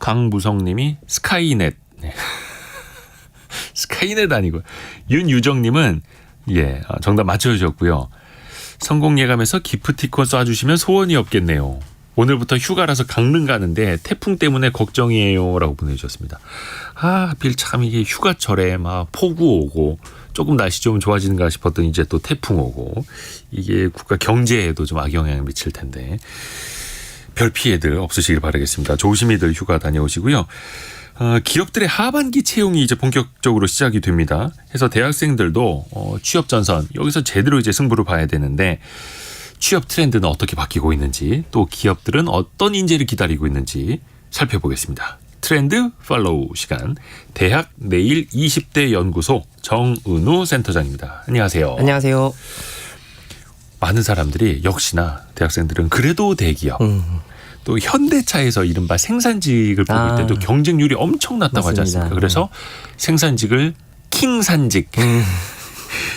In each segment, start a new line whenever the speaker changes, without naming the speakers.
강무성님이 스카이넷. 네. 스카이넷 아니고. 윤유정님은 정답 맞춰주셨고요. 성공 예감에서 기프티콘 쏴주시면 소원이 없겠네요. 오늘부터 휴가라서 강릉 가는데 태풍 때문에 걱정이에요. 라고 보내주셨습니다. 하필 참 이게 휴가철에 막 폭우 오고 조금 날씨 좀 좋아지는가 싶었더니 이제 또 태풍 오고 이게 국가 경제에도 좀 악영향을 미칠 텐데 별 피해들 없으시길 바라겠습니다. 조심히들 휴가 다녀오시고요. 기업들의 하반기 채용이 이제 본격적으로 시작이 됩니다. 그래서 대학생들도 취업 전선 여기서 제대로 이제 승부를 봐야 되는데 취업 트렌드는 어떻게 바뀌고 있는지 또 기업들은 어떤 인재를 기다리고 있는지 살펴보겠습니다. 트렌드 팔로우 시간 대학 내일 20대 연구소 정은우 센터장입니다. 안녕하세요.
안녕하세요.
많은 사람들이 역시나 대학생들은 그래도 대기업 또 현대차에서 이른바 생산직을 보고 때도 경쟁률이 엄청 낮다고 하지 않습니까? 그래서 생산직을 킹산직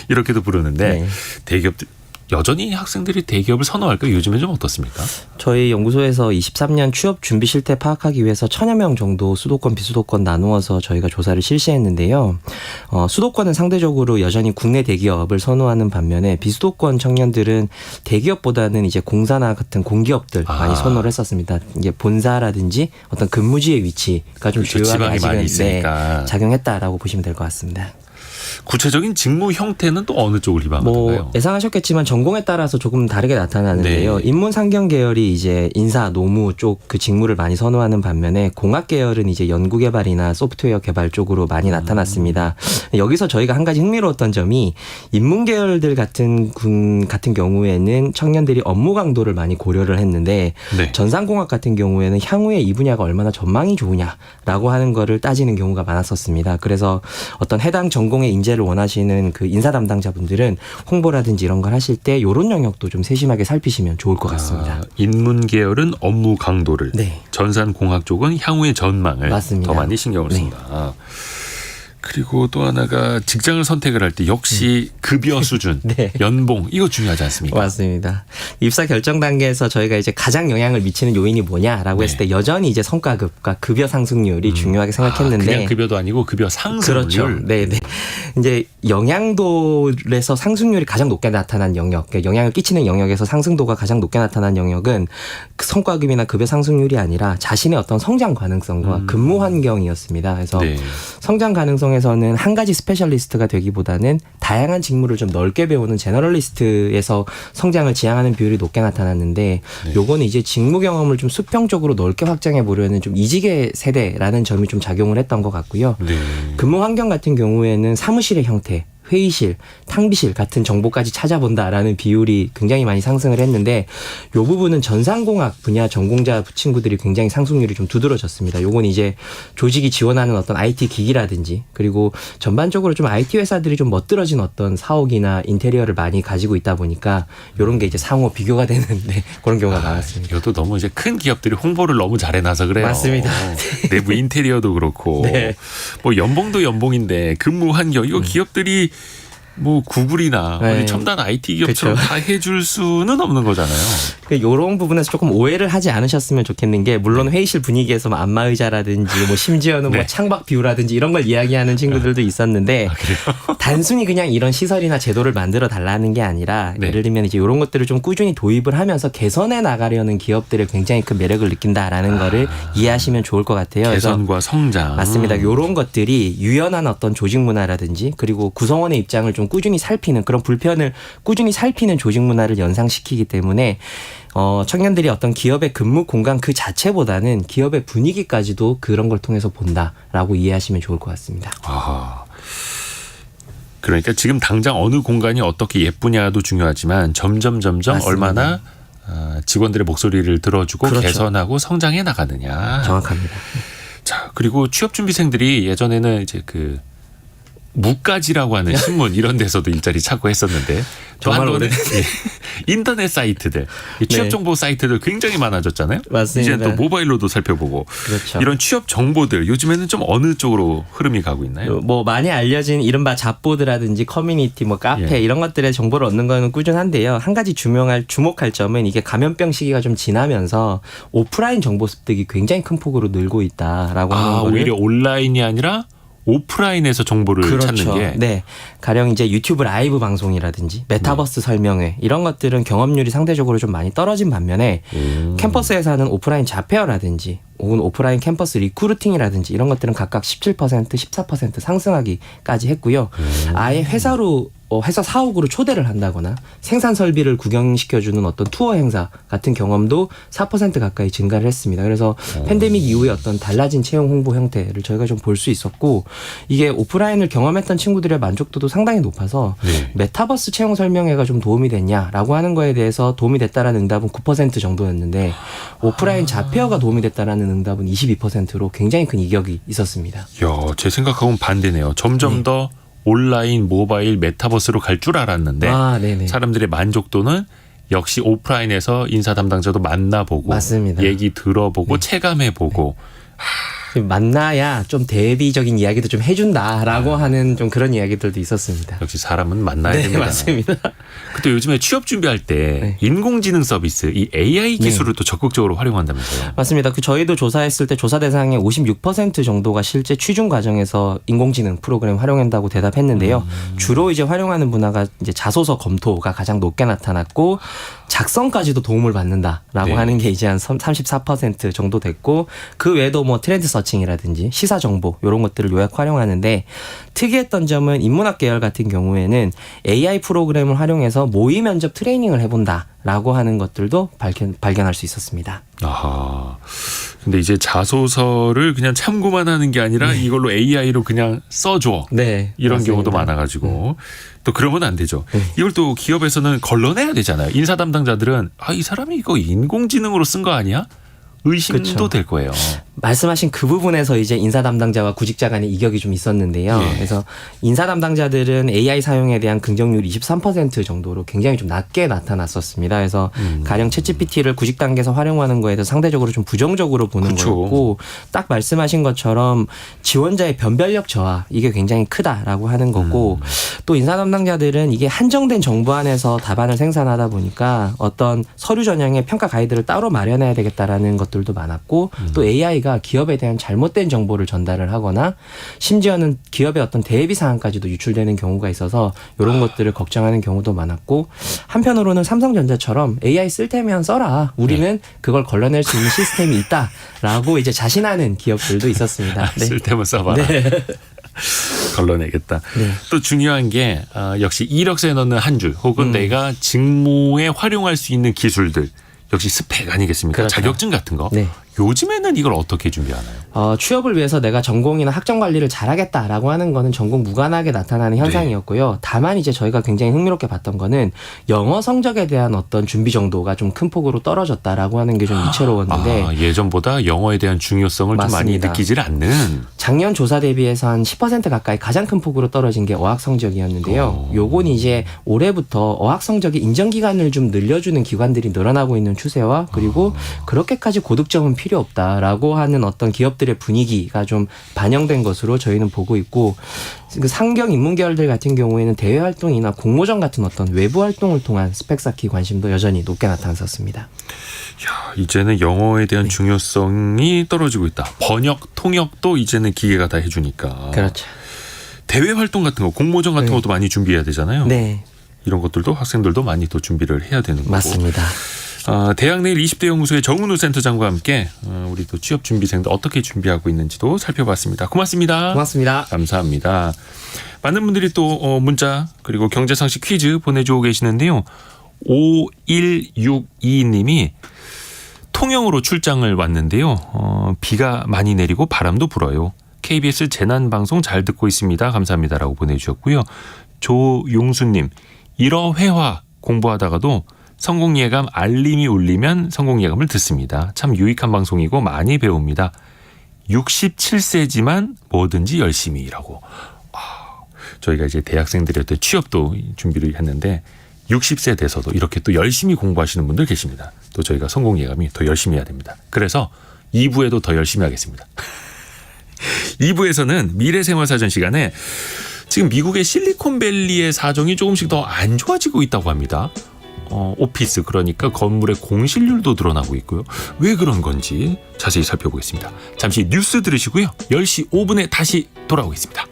이렇게도 부르는데
네.
대기업들 여전히 학생들이 대기업을 선호할까요? 요즘에 좀 어떻습니까?
저희 연구소에서 23년 취업 준비 실태 파악하기 위해서 1000여 명 정도 수도권, 비수도권 나누어서 저희가 조사를 실시했는데요. 수도권은 상대적으로 여전히 국내 대기업을 선호하는 반면에 비수도권 청년들은 대기업보다는 이제 공사나 같은 공기업들 많이 선호를 했었습니다. 이게 본사라든지 어떤 근무지의 위치가 좀 주요하게 아직은 작용했다라고 보시면 될 것 같습니다.
구체적인 직무 형태는 또 어느 쪽을 희망하는가요?
예상하셨겠지만 전공에 따라서 조금 다르게 나타나는데요.
네.
인문 상경 계열이 이제 인사, 노무 쪽 그 직무를 많이 선호하는 반면에 공학 계열은 이제 연구 개발이나 소프트웨어 개발 쪽으로 많이 나타났습니다. 여기서 저희가 한 가지 흥미로웠던 점이 인문 계열들 같은 경우에는 청년들이 업무 강도를 많이 고려를 했는데
네.
전산공학 같은 경우에는 향후에 이 분야가 얼마나 전망이 좋으냐라고 하는 거를 따지는 경우가 많았었습니다. 그래서 어떤 해당 전공의 인재를 원하시는 그 인사 담당자분들은 홍보라든지 이런 걸 하실 때 이런 영역도 좀 세심하게 살피시면 좋을 것 같습니다.
인문 계열은 업무 강도를,
네.
전산공학 쪽은 향후의 전망을
맞습니다.
더 많이 신경을 씁니다. 그리고 또 하나가 직장을 선택을 할 때 역시 급여 수준,
네.
연봉 이거 중요하지 않습니까?
맞습니다. 입사 결정 단계에서 저희가 이제 가장 영향을 미치는 요인이 뭐냐라고 했을 때 여전히 이제 성과급과 급여 상승률이 중요하게 생각했는데
그냥 급여도 아니고 급여 상승률.
그렇죠. 네. 이제 영향도에서 상승률이 가장 높게 나타난 영역, 그러니까 영향을 끼치는 영역에서 상승도가 가장 높게 나타난 영역은 성과급이나 급여 상승률이 아니라 자신의 어떤 성장 가능성과 근무 환경이었습니다. 그래서 성장 가능성에서는 한 가지 스페셜리스트가 되기보다는 다양한 직무를 좀 넓게 배우는 제너럴리스트에서 성장을 지향하는 비율이 높게 나타났는데 요거는 이제 직무 경험을 좀 수평적으로 넓게 확장해 보려는 좀 이직의 세대라는 점이 좀 작용을 했던 것 같고요. 근무 환경 같은 경우에는 사무실의 형태, 회의실, 탕비실 같은 정보까지 찾아본다라는 비율이 굉장히 많이 상승을 했는데 이 부분은 전산공학 분야 전공자 친구들이 굉장히 상승률이 좀 두드러졌습니다. 요건 이제 조직이 지원하는 어떤 IT 기기라든지 그리고 전반적으로 좀 IT 회사들이 좀 멋들어진 어떤 사옥이나 인테리어를 많이 가지고 있다 보니까 이런 게 이제 상호 비교가 되는데 그런 경우가 많았습니다.
이것도 너무 이제 큰 기업들이 홍보를 너무 잘해놔서 그래요.
맞습니다.
내부 인테리어도 그렇고 뭐 연봉도 연봉인데 근무 환경 이거 기업들이 뭐 구글이나 어디 첨단 IT 기업처럼 다 해줄 수는 없는 거잖아요.
이런 부분에서 조금 오해를 하지 않으셨으면 좋겠는 게 물론 회의실 분위기에서 뭐 안마의자라든지 뭐 심지어는 뭐 창밖 뷰라든지 이런 걸 이야기하는 친구들도 있었는데 단순히 그냥 이런 시설이나 제도를 만들어 달라는 게 아니라 예를 들면 이제 이런 것들을 좀 꾸준히 도입을 하면서 개선해 나가려는 기업들의 굉장히 큰 매력을 느낀다라는 거를 이해하시면 좋을 것 같아요.
개선과 성장.
맞습니다. 이런 것들이 유연한 어떤 조직 문화라든지 그리고 구성원의 입장을 좀 꾸준히 살피는 그런 불편을 꾸준히 살피는 조직 문화를 연상시키기 때문에 청년들이 어떤 기업의 근무 공간 그 자체보다는 기업의 분위기까지도 그런 걸 통해서 본다라고 이해하시면 좋을 것 같습니다.
그러니까 지금 당장 어느 공간이 어떻게 예쁘냐도 중요하지만 점점 맞습니다. 얼마나 직원들의 목소리를 들어주고 개선하고 성장해 나가느냐.
정확합니다.
자, 그리고 취업준비생들이 예전에는 이제 무까지라고 하는 신문 이런 데서도 일자리 찾고 했었는데 또
정말
한동안은 인터넷 사이트들, 이 취업
네.
정보 사이트들 굉장히 많아졌잖아요.
맞습니다.
이제 또 모바일로도 살펴보고
그렇죠.
이런 취업 정보들 요즘에는 좀 어느 쪽으로 흐름이 가고 있나요?
뭐 많이 알려진 이른바 잡보드라든지 커뮤니티, 뭐 카페
예.
이런 것들의 정보를 얻는 거는 꾸준한데요. 한 가지 주목할 점은 이게 감염병 시기가 좀 지나면서 오프라인 정보 습득이 굉장히 큰 폭으로 늘고 있다라고 하는 거를
오히려 온라인이 아니라 오프라인에서 정보를 찾는 게
네. 가령 이제 유튜브 라이브 방송이라든지 메타버스 설명회 이런 것들은 경험률이 상대적으로 좀 많이 떨어진 반면에 캠퍼스에서 하는 오프라인 자페어라든지 혹은 오프라인 캠퍼스 리크루팅이라든지 이런 것들은 각각 17%, 14% 상승하기까지 했고요. 아예 회사로 회사 사옥으로 초대를 한다거나 생산 설비를 구경시켜주는 어떤 투어 행사 같은 경험도 4% 가까이 증가를 했습니다. 그래서 팬데믹 이후에 어떤 달라진 채용 홍보 형태를 저희가 좀 볼 수 있었고 이게 오프라인을 경험했던 친구들의 만족도도 상당히 높아서
네.
메타버스 채용 설명회가 좀 도움이 됐냐라고 하는 거에 대해서 도움이 됐다라는 응답은 9% 정도였는데 오프라인 자페어가 도움이 됐다라는 응답은 22%로 굉장히 큰 이격이 있었습니다.
야, 제 생각하고는 반대네요. 점점 더 온라인, 모바일, 메타버스로 갈 줄 알았는데
네네.
사람들의 만족도는 역시 오프라인에서 인사 담당자도 만나보고
맞습니다.
얘기 들어보고 체감해보고
만나야 좀 대비적인 이야기도 좀 해준다라고 하는 좀 그런 이야기들도 있었습니다.
역시 사람은 만나야
네,
됩니다.
맞습니다.
근데 요즘에 취업 준비할 때
네.
인공지능 서비스, 이 AI 기술을 또 적극적으로 활용한다면서요.
맞습니다. 저희도 조사했을 때 조사 대상의 56% 정도가 실제 취준 과정에서 인공지능 프로그램 활용한다고 대답했는데요. 주로 이제 활용하는 분야가 이제 자소서 검토가 가장 높게 나타났고 작성까지도 도움을 받는다라고
네.
하는 게 이제 한 34% 정도 됐고 그 외에도 뭐 트렌드 서칭이라든지 시사 정보 이런 것들을 요약 활용하는데 특이했던 점은 인문학 계열 같은 경우에는 AI 프로그램을 활용해서 모의 면접 트레이닝을 해본다라고 하는 것들도 발견할 수 있었습니다.
아하. 근데 이제 자소서를 그냥 참고만 하는 게 아니라 이걸로 AI로 그냥 써줘.
네,
이런
맞습니다.
경우도 많아가지고 또 그러면 안 되죠. 이걸 또 기업에서는 걸러내야 되잖아요. 인사 담당자들은 이 사람이 이거 인공지능으로 쓴 거 아니야? 의심도
그쵸.
될 거예요.
말씀하신 그 부분에서 이제 인사 담당자와 구직자 간의 이격이 좀 있었는데요.
예.
그래서 인사 담당자들은 AI 사용에 대한 긍정률이 23% 정도로 굉장히 좀 낮게 나타났었습니다. 그래서 가령 챗GPT를 구직 단계에서 활용하는 거에 대해서 상대적으로 좀 부정적으로 보는
그쵸.
거였고 딱 말씀하신 것처럼 지원자의 변별력 저하 이게 굉장히 크다라고 하는 거고 또 인사 담당자들은 이게 한정된 정보 안에서 답안을 생산하다 보니까 어떤 서류 전형의 평가 가이드를 따로 마련해야 되겠다라는 것들도 많았고 또 AI가 기업에 대한 잘못된 정보를 전달을 하거나 심지어는 기업의 어떤 대비 사항까지도 유출되는 경우가 있어서 이런 것들을 걱정하는 경우도 많았고 한편으로는 삼성전자처럼 AI 쓸 테면 써라. 우리는 그걸 걸러낼 수 있는 시스템이 있다라고 이제 자신하는 기업들도 있었습니다. 네.
쓸 때만 써봐라. 걸러내겠다.
네.
또 중요한 게 역시 이력서에 넣는 한 줄 혹은 내가 직무에 활용할 수 있는 기술들 역시 스펙 아니겠습니까?
그렇죠.
자격증 같은 거.
네.
요즘에는 이걸 어떻게 준비하나요?
취업을 위해서 내가 전공이나 학점 관리를 잘하겠다라고 하는 거는 전공 무관하게 나타나는 현상이었고요. 다만 이제 저희가 굉장히 흥미롭게 봤던 거는 영어 성적에 대한 어떤 준비 정도가 좀 큰 폭으로 떨어졌다라고 하는 게 좀 위태로웠는데
예전보다 영어에 대한 중요성을 좀 많이
맞습니다.
느끼질 않는.
작년 조사 대비해서 한 10% 가까이 가장 큰 폭으로 떨어진 게 어학 성적이었는데요. 요건 이제 올해부터 어학 성적의 인정 기간을 좀 늘려주는 기관들이 늘어나고 있는 추세와 그리고 그렇게까지 고득점은 필요 없다라고 하는 어떤 기업들의 분위기가 좀 반영된 것으로 저희는 보고 있고 그 상경 인문 계열들 같은 경우에는 대외 활동이나 공모전 같은 어떤 외부 활동을 통한 스펙 쌓기 관심도 여전히 높게 나타났었습니다.
이제는 영어에 대한 중요성이 떨어지고 있다. 번역, 통역도 이제는 기계가 다 해주니까.
그렇죠.
대외 활동 같은 거, 공모전 같은
네.
것도 많이 준비해야 되잖아요.
네,
이런 것들도 학생들도 많이 또 준비를 해야 되는 거고.
맞습니다.
대학내일 20대 연구소의 정은우 센터장과 함께 우리 또 취업 준비생들 어떻게 준비하고 있는지도 살펴봤습니다. 고맙습니다.
고맙습니다.
감사합니다. 많은 분들이 또 문자 그리고 경제상식 퀴즈 보내주고 계시는데요. 5162님이 통영으로 출장을 왔는데요. 비가 많이 내리고 바람도 불어요. KBS 재난방송 잘 듣고 있습니다. 감사합니다라고 보내주셨고요. 조용수님 1어 회화 공부하다가도 성공예감 알림이 울리면 성공예감을 듣습니다. 참 유익한 방송이고 많이 배웁니다. 67세지만 뭐든지 열심히라고. 저희가 이제 대학생들한테 취업도 준비를 했는데 60세 돼서도 이렇게 또 열심히 공부하시는 분들 계십니다. 또 저희가 성공 예감이 더 열심히 해야 됩니다. 그래서 2부에도 더 열심히 하겠습니다. 2부에서는 미래생활사전 시간에 지금 미국의 실리콘밸리의 사정이 조금씩 더 안 좋아지고 있다고 합니다. 오피스 그러니까 건물의 공실률도 드러나고 있고요. 왜 그런 건지 자세히 살펴보겠습니다. 잠시 뉴스 들으시고요. 10시 5분에 다시 돌아오겠습니다.